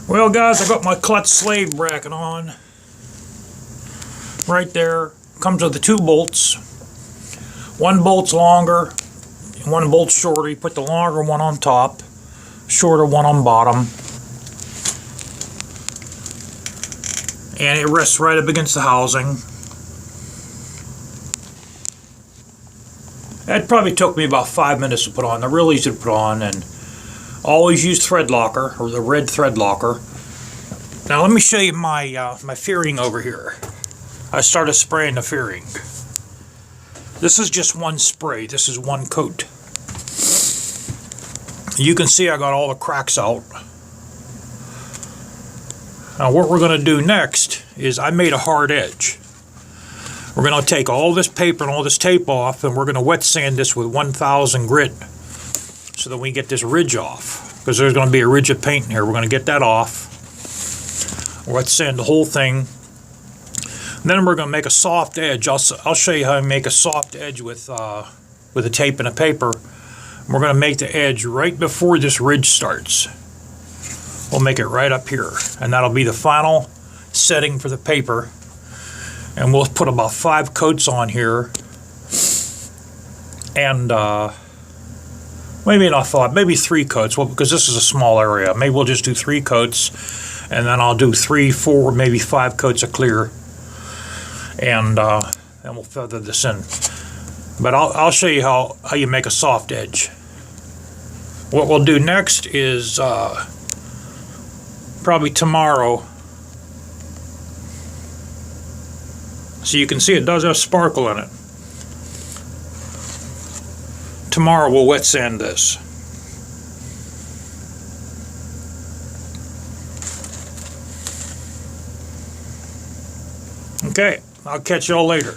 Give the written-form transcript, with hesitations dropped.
Well guys, I got my clutch slave bracket on. Right there. Comes with the two bolts. One bolt's longer, and one bolt's shorter. You put the longer one on top, shorter one on bottom. And it rests right up against the housing. That probably took me about 5 minutes to put on. They're real easy to put on, and always use thread locker, or the red thread locker. Now let me show you my my fairing over here. I started spraying the fairing. This is just one spray. This is one coat. You can see I got all the cracks out. Now what we're going to do next is I made a hard edge. We're going to take all this paper and all this tape off, and we're going to wet sand this with 1000 grit so that we get this ridge off, because there's going to be a ridge of paint in here. We're going to get that off. Wet sand the whole thing. And then we're going to make a soft edge. I'll show you how I make a soft edge with the tape and the paper. We're going to make the edge right before this ridge starts. We'll make it right up here, and that'll be the final setting for the paper. And we'll put about 5 coats on here, and maybe not 5, maybe 3 coats. Well, because this is a small area, maybe we'll just do 3 coats, and then I'll do 3, 4, maybe 5 coats of clear, and then we'll feather this in. But I'll show you how you make a soft edge. What we'll do next is probably tomorrow. So you can see it does have sparkle in it. Tomorrow we'll wet sand this. Okay, I'll catch y'all later.